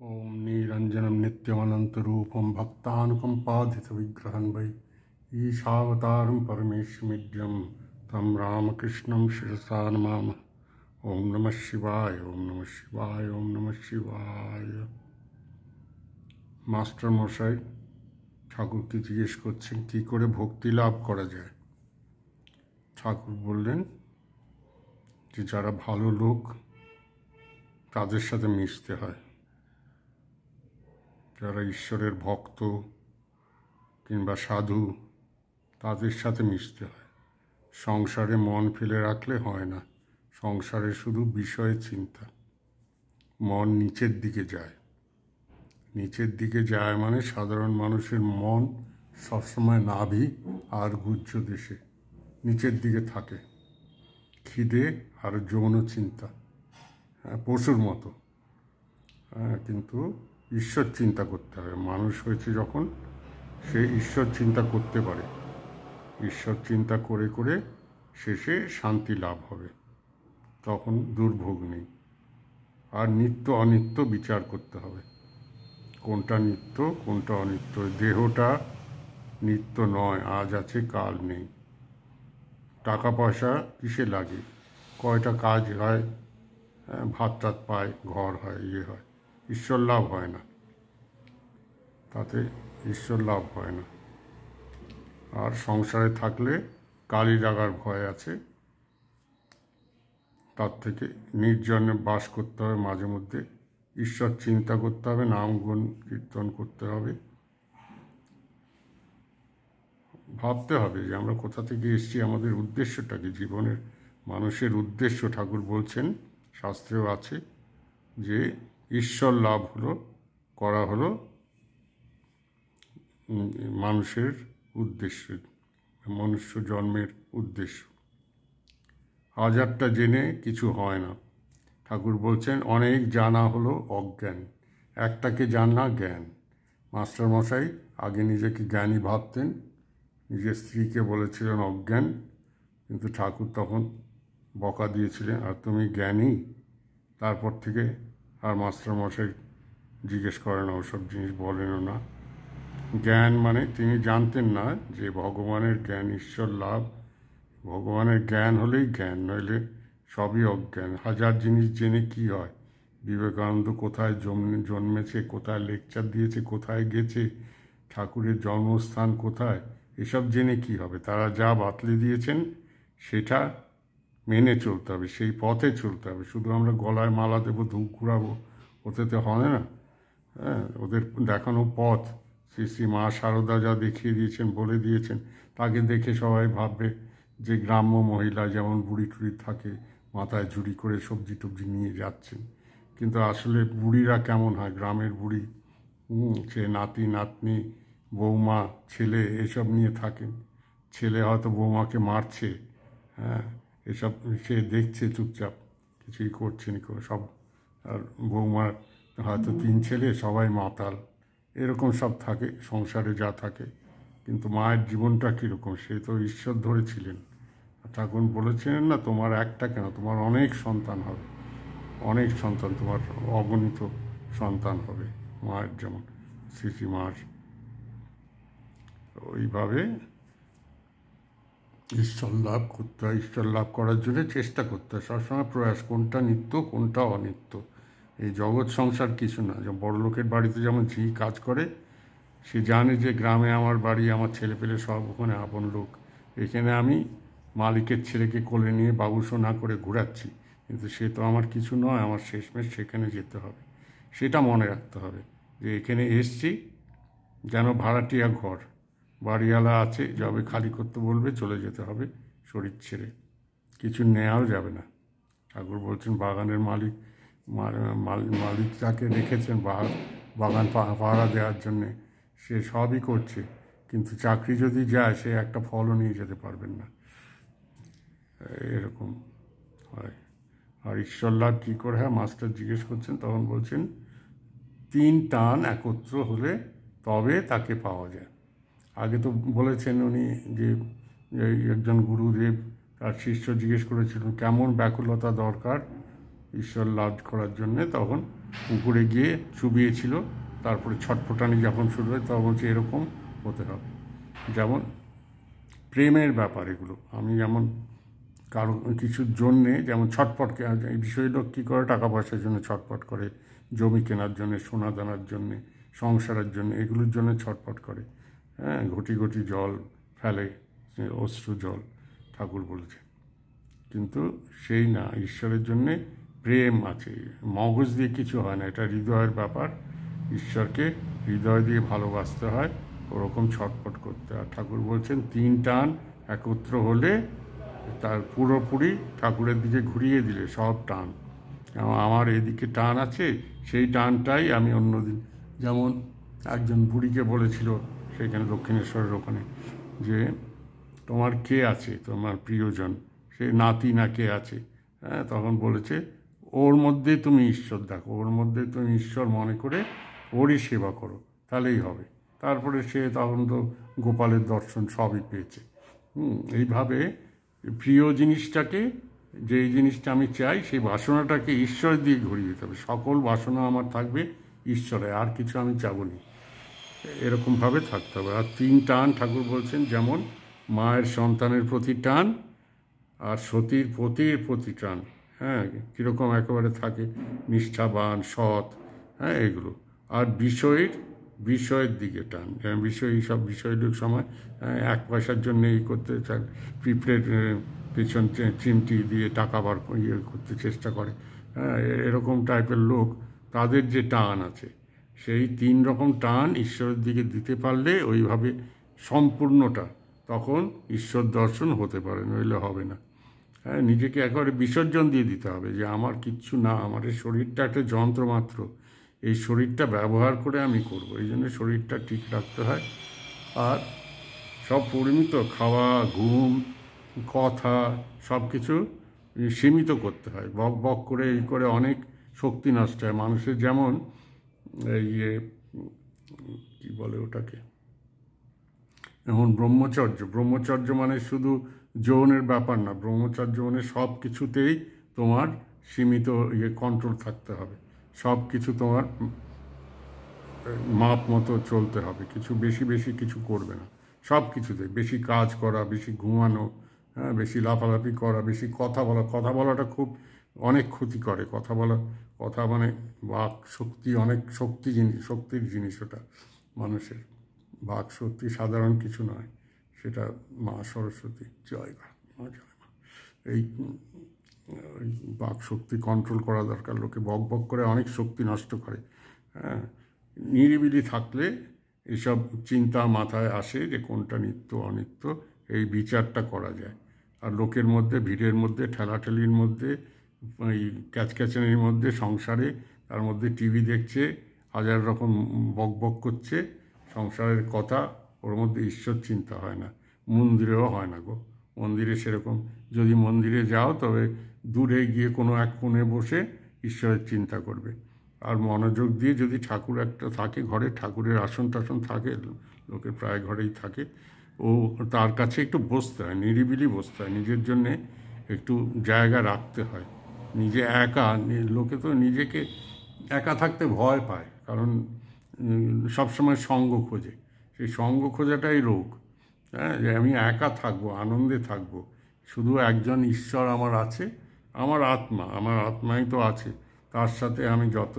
ओम निरंजनम नित्यमनंतरूपम भक्तानुकंपाधितविग्रहं वै ईशावतारं परमेशमिड्यं तं रामकृष्णं शिरसा नमामः। ओम नमः शिवाय, ओम नमः शिवाय, ओम नमः शिवाय। মাস্টার মশাই ঠাকুরকে জিজ্ঞেস করছেন কী করে ভক্তি লাভ করা যায়। ঠাকুর বললেন যে যারা ভালো লোক তাদের সাথে মিশতে হয়, যারা ঈশ্বরের ভক্ত কিংবা সাধু তাদের সাথে মিশতে হয়। সংসারে মন ফেলে রাখলে হয় না, সংসারে শুধু বিষয়ে চিন্তা, মন নিচের দিকে যায়। নিচের দিকে যায় মানে সাধারণ মানুষের মন সবসময় নাভি আর গুহ্য দেশে নিচের দিকে থাকে, খিদে আর যৌন চিন্তা, পশুর মতো। কিন্তু ঈশ্বর চিন্তা করতে হবে। মানুষ হয়েছে যখন, সে ঈশ্বর চিন্তা করতে পারে। ঈশ্বর চিন্তা করে করে শেষে শান্তি লাভ হবে, তখন দুর্ভোগ নেই। আর নিত্য অনিত্য বিচার করতে হবে, কোনটা নিত্য কোনটা অনিত্য। দেহটা নিত্য নয়, আজ আছে কাল নেই। টাকা পয়সা কিসে লাগে, কয়টা কাজ হয়, ভাত টাত পায়, ঘর হয়, ইয়ে হয়, ঈশ্বর লাভ হয় না, তাতে ঈশ্বর লাভ হয় না। আর সংসারে থাকলে কালি লাগার ভয় আছে, তার থেকে নির্জনে বাস করতে হবে। মাঝে মধ্যে ঈশ্বর চিন্তা করতে হবে, নাম গুণ কীর্তন করতে হবে, ভাবতে হবে যে আমরা কোথা থেকে এসেছি, আমাদের উদ্দেশ্যটা কি জীবনের। মানুষের উদ্দেশ্য, ঠাকুর বলছেন, শাস্ত্রেও আছে যে ঈশ্বর লাভ করা হলো মানুষের উদ্দেশ্য, মনুষ্য জন্মের উদ্দেশ্য। হাজারটা জেনে কিছু হয় না। ঠাকুর বলছেন অনেক জানা হলো অজ্ঞান, একটাকে জানা জ্ঞান। মাস্টারমশাই আগে নিজেকে জ্ঞানী ভাবতেন, নিজের স্ত্রীকে বলেছিলেন অজ্ঞান, কিন্তু ঠাকুর তখন বকা দিয়েছিলেন, আর তুমি জ্ঞানী। তারপর থেকে আর মাস্টারমশাই জিজ্ঞেস করেন না, ওসব জিনিস বলেনও না। জ্ঞান মানে তিনি জানতেন না যে ভগবানের জ্ঞান, ঈশ্বর লাভ। ভগবানের জ্ঞান হলেই জ্ঞান, নইলে সবই অজ্ঞান। হাজার জিনিস জেনে কি হয়। বিবেকানন্দ কোথায় জন্মেছে, কোথায় লেকচার দিয়েছে, কোথায় গেছে, ঠাকুরের জন্মস্থান কোথায়, এসব জেনে কি হবে। তারা যা বাতলে দিয়েছেন সেটা মেনে চলতে হবে, সেই পথে চলতে হবে। শুধু আমরা গলায় মালা দেবো, ধূপ ঘুরাবো, ওতে তো হয় না। ওদের দেখানো পথ, শ্রী শ্রী মা শারদা যা দেখিয়ে দিয়েছেন, বলে দিয়েছেন, তাকে দেখে সবাই ভাববে যে গ্রাম্য মহিলা যেমন বুড়ি টুড়ি থাকে, মাথায় ঝুড়ি করে সবজি টবজি নিয়ে যাচ্ছেন। কিন্তু আসলে বুড়িরা কেমন হয়, গ্রামের বুড়ি, সে নাতি নাতনি বৌমা ছেলে এসব নিয়ে থাকেন। ছেলে হয়তো বৌমাকে মারছে, এসব সে দেখছে চুপচাপ, কিছুই করছে না সব। আর বৌমার হয়তো 3 ছেলে, সবাই মাতাল, এরকম সব থাকে সংসারে যা থাকে। কিন্তু মায়ের জীবনটা কীরকম, সে তো ঈশ্বর ধরেছিলেন। ঠাকুর বলেছিলেন না, তোমার একটা কেন, তোমার অনেক সন্তান হবে, অনেক সন্তান, তোমার অগণিত সন্তান হবে মায়ের, যেমন শ্রী মার। ওইভাবে ঈশ্বর লাভ করতে হয়। ঈশ্বর লাভ করার জন্য চেষ্টা করতে হয়, সবসময় প্রয়াস, কোনটা নিত্য কোনটা অনিত্য। এই জগৎ সংসার কিছু না। যে বড় লোকের বাড়িতে যেমন ঝি কাজ করে, সে জানে যে গ্রামে আমার বাড়ি, আমার ছেলেপেলে সব ওখানে আপন লোক, এখানে আমি মালিকের ছেলেকে কোলে নিয়ে বাবুসোনা করে ঘোরাচ্ছি, কিন্তু সে তো আমার কিছু নয়, আমার শেষমেশ সেখানে যেতে হবে। সেটা মনে রাখতে হবে যে এখানে এসছি যেন ভাড়াটিয়া ঘর, বাড়িওয়ালা আছে, যাবে খালি করতে বলবে চলে যেতে হবে, শরীর ছেড়ে কিছু নেওয়াও যাবে না। ঠাকুর বলছেন বাগানের মালিক যাকে রেখেছেন বাগান পাহারা দেওয়ার জন্যে, সে সবই করছে, কিন্তু চাকরি যদি যায় সে একটা ফলও নিয়ে যেতে পারবেন না, এরকম হয়। আর ঈশ্বর লাভ কী করে হয়, মাস্টার জিজ্ঞেস করছেন, তখন বলছেন 3 টান একত্র হলে তবে তাকে পাওয়া যায়। আগে তো বলেছেন উনি যে একজন গুরুদেব তার শিষ্য জিজ্ঞেস করেছিলেন কেমন ব্যাকুলতা দরকার ঈশ্বর লাভ করার জন্যে তখন পুকুরে গিয়ে চুবিয়েছিল। তারপরে ছটফটানি যখন শুরু হয় তখন বলছে এরকম হতে হবে। যেমন প্রেমের ব্যাপার এগুলো। আমি যেমন কারো কিছুর জন্যে যেমন ছটফট, এই বিষয় লোক কী করে টাকা পয়সার জন্য ছটফট করে, জমি কেনার জন্যে, সোনা দানার জন্যে, সংসারের জন্য, এগুলোর জন্য ছটফট করে। হ্যাঁ, ঘটি ঘটি জল ফেলে, অশ্রু জল, ঠাকুর বলেছে। কিন্তু সেই না, ঈশ্বরের জন্যে প্রেম আছে। মগজ দিয়ে কিছু হয় না, এটা হৃদয়ের ব্যাপার। ঈশ্বরকে হৃদয় দিয়ে ভালোবাসতে হয়, ওরকম ছটফট করতে হয়। ঠাকুর বলছেন 3 টান একত্র হলে তার পুরোপুরি ঠাকুরের দিকে ঘুরিয়ে দিলে সব টান। আমার এদিকে টান আছে, সেই টানটাই আমি অন্যদিন, যেমন একজন বুড়িকে বলেছিল সেখানে দক্ষিণেশ্বরের ওখানে যে তোমার কে আছে, তোমার প্রিয়জন, সে নাতি না কে আছে? হ্যাঁ, তখন বলেছে ওর মধ্যে তুমি ঈশ্বর দেখো, ওর মধ্যে তুমি ঈশ্বর মনে করে ওরই সেবা করো, তাহলেই হবে। তারপরে সে তখন তো গোপালের দর্শন সবই পেয়েছে। এইভাবে প্রিয় জিনিসটাকে, যেই জিনিসটা আমি চাই সেই বাসনাটাকে ঈশ্বর দিয়ে ঘুরিয়ে দিতে হবে। সকল বাসনা আমার থাকবে ঈশ্বরে, আর কিছু আমি চাবো না, এরকমভাবে থাকতে হবে। আর 3 টান ঠাকুর বলছেন, যেমন মায়ের সন্তানের প্রতি টান, আর সতীর পতির প্রতি টান। হ্যাঁ, কীরকম একেবারে থাকে, নিষ্ঠাবান, সৎ, হ্যাঁ, এগুলো। আর বিষয়ের দিকে টান, এইসব বিষয়গুলোর সময় 1 পয়সার জন্য এই করতে চান, পিঁপড়ের পেছন চিমটি দিয়ে টাকা বার করতে চেষ্টা করে। হ্যাঁ, এরকম টাইপের লোক, তাদের যে টান আছে, সেই 3 রকম টান ঈশ্বরের দিকে দিতে পারলে ওইভাবে সম্পূর্ণটা, তখন ঈশ্বর দর্শন হতে পারে, নইলে হবে না। হ্যাঁ, নিজেকে একেবারে বিসর্জন দিয়ে দিতে হবে যে আমার কিচ্ছু না, আমার এই শরীরটা একটা যন্ত্র মাত্র, এই শরীরটা ব্যবহার করে আমি করব, এই জন্য শরীরটা ঠিক রাখতে হয়। আর সব পরিমিত, খাওয়া, ঘুম, কথা, সব কিছু সীমিত করতে হয়। বক বক করে এই করে অনেক শক্তি নষ্ট হয় মানুষের। যেমন এই কী বলে ওটাকে, এখন ব্রহ্মচর্য মানে শুধু যৌনের ব্যাপার না, ব্রহ্মচর্য মানে সব কিছুতেই তোমার সীমিত কন্ট্রোল থাকতে হবে, সব কিছু তোমার মাপ মতো চলতে হবে, কিছু বেশি বেশি কিছু করবে না, সব কিছুতে বেশি কাজ করা, বেশি ঘুমানো, হ্যাঁ, বেশি লাফালাফি করা, বেশি কথা বলাটা খুব অনেক ক্ষতি করে। কথা মানে বাক শক্তি, অনেক শক্তির জিনিস ওটা মানুষের। বাক শক্তি সাধারণ কিছু নয়, সেটা মা সরস্বতী, জয় মা, জয় মা। এই বাক শক্তি কন্ট্রোল করা দরকার। লোকে বক বক করে অনেক শক্তি নষ্ট করে। হ্যাঁ, নিরিবিলি থাকলে এসব চিন্তা মাথায় আসে যে কোনটা নিত্য অনিত্য, এই বিচারটা করা যায়। আর লোকের মধ্যে, ভিড়ের মধ্যে, ঠেলাঠেলির মধ্যে, এই ক্যাচক্যাচানির মধ্যে, সংসারে, তার মধ্যে টিভি দেখছে, 1000 রকম বক বক করছে সংসারের কথা, ওর মধ্যে ঈশ্বর চিন্তা হয় না, মন্দিরেও হয় না গো। মন্দিরে সেরকম, যদি মন্দিরে যাও তবে দূরে গিয়ে কোনো এক কোণে বসে ঈশ্বরের চিন্তা করবে। আর মনোযোগ দিয়ে যদি ঠাকুর একটা থাকে ঘরে, ঠাকুরের আসন টাসন থাকে, লোকের প্রায় ঘরেই থাকে, ও তার কাছে একটু বসতে হয়, নিরিবিলি বসতে হয়, নিজের জন্যে একটু জায়গা রাখতে হয়। নিজে একা, লোকে তো নিজেকে একা থাকতে ভয় পায়, কারণ সবসময় সঙ্গ খোঁজে, সেই সঙ্গ খোঁজাটাই রোগ। হ্যাঁ, যে আমি একা থাকবো, আনন্দে থাকবো, শুধু একজন ঈশ্বর আমার আছে, আমার আত্মাই তো আছে, তার সাথে আমি যত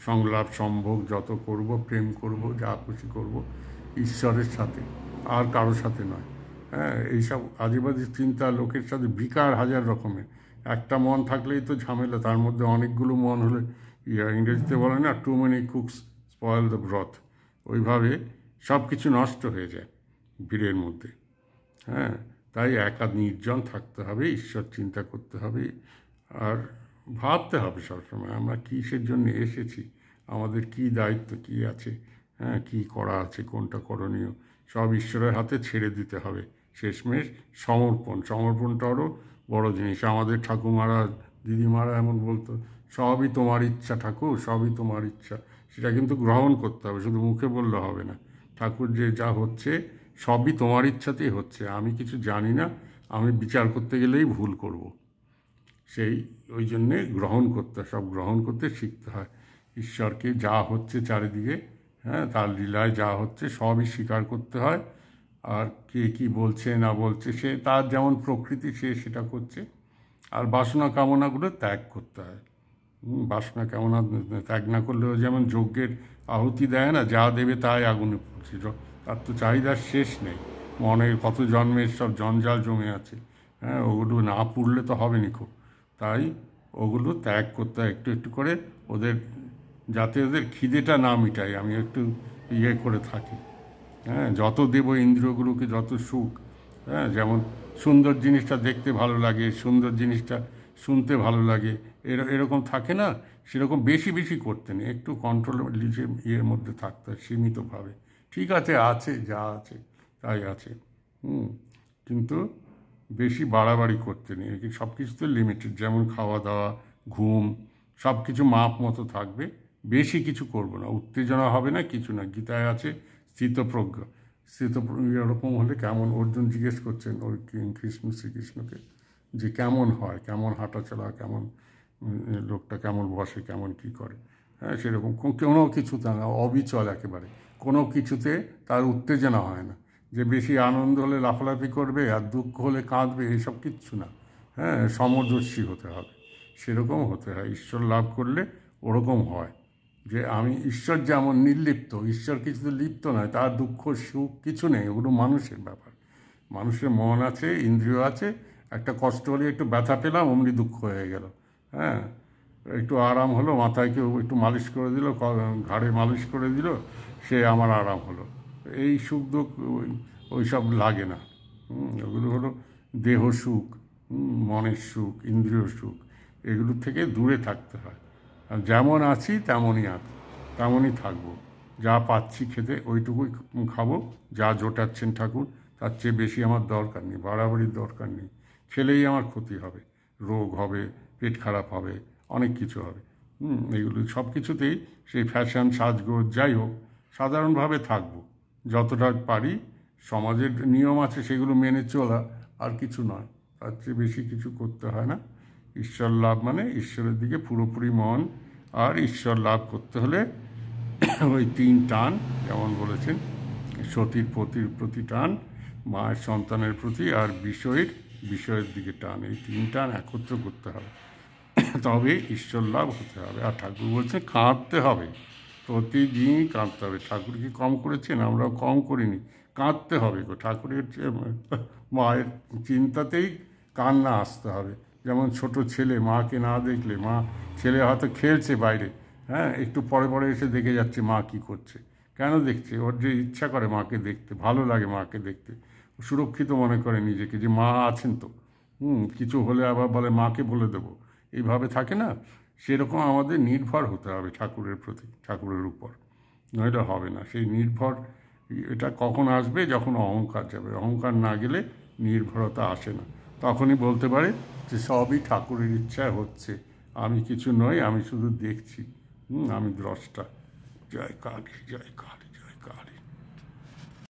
সংলাপ সম্ভোগ যত করব, প্রেম করব, যা খুশি করব ঈশ্বরের সাথে, আর কারোর সাথে নয়। হ্যাঁ, এইসব আজেবাজে চিন্তা লোকের সাথে বিকার 1000 রকমের। একটা মন থাকলেই তো ঝামেলা, তার মধ্যে অনেকগুলো মন হলে, ইংরেজিতে বলে না, too many cooks spoil the broth, ওইভাবে সব কিছু নষ্ট হয়ে যায় ভিড়ের মধ্যে। হ্যাঁ, তাই একা নির্জন থাকতে হবে, ঈশ্বর চিন্তা করতে হবে, আর ভাবতে হবে সবসময় আমরা কিসের জন্য এসেছি, আমাদের কি দায়িত্ব, কি আছে, হ্যাঁ, কী করা আছে, কোনটা করণীয়, সব ঈশ্বরের হাতে ছেড়ে দিতে হবে। শেষমেশ সমর্পণটারও বড় জিনিস। আমাদের ঠাকুমারা, দিদিমারা এমন বলতো, সবই তোমার ইচ্ছা ঠাকুর, সবই তোমার ইচ্ছা। সেটা কিন্তু গ্রহণ করতে হবে, শুধু মুখে বললে হবে না। ঠাকুর যে যা হচ্ছে সবই তোমার ইচ্ছাতেই হচ্ছে, আমি কিছু জানি না, আমি বিচার করতে গেলেই ভুল করব। সেই ওই জন্যে গ্রহণ করতে হয়, সব গ্রহণ করতে শিখতে হয়। ঈশ্বরকে যা হচ্ছে চারিদিকে, হ্যাঁ, তার লীলায় যা হচ্ছে সবই স্বীকার করতে হয়। আর কে কী বলছে না বলছে, সে তার যেমন প্রকৃতি সে সেটা করছে। আর বাসনা কামনাগুলো ত্যাগ করতে হয়। বাসনা কামনা ত্যাগ না করলেও যেমন যজ্ঞের আহুতি দেয় না, যা দেবে তাই আগুনে পড়ছে, তার তো চাহিদার শেষ নেই। মনের কত জন্মের সব জঞ্জাল জমে আছে, হ্যাঁ, ওগুলো না পুড়লে তো হবে নি খুব। তাই ওগুলো ত্যাগ করতে হয় একটু একটু করে, ওদের যাতে ওদের খিদেটা না মিটায় আমি একটু ইয়ে করে থাকি। হ্যাঁ, যত দেব ইন্দ্রিয়গুলোকে যত সুখ, হ্যাঁ, যেমন সুন্দর জিনিসটা দেখতে ভালো লাগে, সুন্দর জিনিসটা শুনতে ভালো লাগে, এরকম থাকে না, সেরকম বেশি বেশি করতে নেই, একটু কন্ট্রোল ইয়ের মধ্যে থাকতে হয়, সীমিতভাবে। ঠিক আছে, আছে যা আছে তাই আছে, কিন্তু বেশি বাড়াবাড়ি করতে নেই। সব কিছু তো লিমিটেড, যেমন খাওয়া দাওয়া, ঘুম, সব কিছু মাপ মতো থাকবে। বেশি কিছু করবো না, উত্তেজনা হবে না, কিছু না। গীতায় আছে স্থিতপ্রজ্ঞ। এরকম হলে কেমন, অর্জুন জিজ্ঞেস করছেন ওই কৃষ্ণ শ্রীকৃষ্ণকে যে কেমন হয়, কেমন হাঁটাচলা, কেমন লোকটা কেমন বসে, কেমন কী করে। হ্যাঁ, সেরকম কোনো কিছু তা না, অবিচল একেবারে, কোনো কিছুতে তার উত্তেজনা হয় না, যে বেশি আনন্দ হলে লাফালাফি করবে আর দুঃখ হলে কাঁদবে, এসব কিচ্ছু না। হ্যাঁ, সমদর্শী হতে হবে, সেরকম হতে হয়। ঈশ্বর লাভ করলে ওরকম হয় যে আমি ঈশ্বর যেমন নির্লিপ্ত, ঈশ্বর কিছুতে লিপ্ত নয়, তার দুঃখ সুখ কিছু নেই, ওগুলো মানুষের ব্যাপার। মানুষের মন আছে, ইন্দ্রিয় আছে, একটা কষ্ট হলে একটু ব্যথা পেলাম অমনি দুঃখ হয়ে গেল। হ্যাঁ, একটু আরাম হলো, মাথায় কেউ একটু মালিশ করে দিল, ঘাড়ে মালিশ করে দিল, সে আমার আরাম হলো। এই সুখ দুঃখ ওই সব লাগে না। ওগুলো হলো দেহ সুখ, মনের সুখ, ইন্দ্রিয় সুখ, এগুলোর থেকে দূরে থাকতে হয়। আর যেমন আছি তেমনই থাকবো। যা পাচ্ছি খেতে ওইটুকুই খাবো, যা জোটাচ্ছেন ঠাকুর তার চেয়ে বেশি আমার দরকার নেই, বাড়াবাড়ির দরকার নেই। খেলেই আমার ক্ষতি হবে, রোগ হবে, পেট খারাপ হবে, অনেক কিছু হবে। এগুলো সব কিছুতেই সেই ফ্যাশন সাজগোজ যাই হোক, সাধারণভাবে থাকবো যতটা পারি। সমাজের নিয়ম আছে সেগুলো মেনে চলা, আর কিছু নয়, তার চেয়ে বেশি কিছু করতে হয় না। ঈশ্বর লাভ মানে ঈশ্বরের দিকে পুরোপুরি মন। আর ঈশ্বর লাভ করতে হলে ওই 3 টান, যেমন বলেছেন, সতীর প্রতি টান, মায়ের সন্তানের প্রতি, আর বিষয়ের দিকে টান, এই 3 টান একত্র করতে হবে, তবে ঈশ্বর লাভ হতে হবে। আর ঠাকুর বলছে কাঁদতে হবে, প্রতিদিনই কাঁদতে হবে। ঠাকুর কি কম করেছেন? আমরাও কম করিনি, কাঁদতে হবে গো। ঠাকুরের মায়ের চিন্তাতেই কান্না আসতে হবে। যেমন ছোট ছেলে মাকে না দেখলে, ছেলে হয়তো খেলছে বাইরে, হ্যাঁ, একটু পরে পরে এসে দেখে যাচ্ছে মা কী করছে। কেন দেখছে? ওর যে ইচ্ছা করে মাকে দেখতে, ভালো লাগে মাকে দেখতে, সুরক্ষিত মনে করে নিজেকে, যে মা আছেন তো। কিছু হলে আবার বলে মাকে বলে দেবো, এইভাবে থাকে না। সেরকম আমাদের নির্ভর হতে হবে ঠাকুরের প্রতি, ঠাকুরের উপর, নইলে হবে না। সেই নির্ভর এটা কখন আসবে? যখন অহংকার যাবে। অহংকার না গেলে নির্ভরতা আসে না। তখনই বলতে পারে যে সবই ঠাকুরের ইচ্ছায় হচ্ছে, আমি কিছু নই, আমি শুধু দেখছি, আমি দ্রষ্টা। জয় কালী, জয় কালী।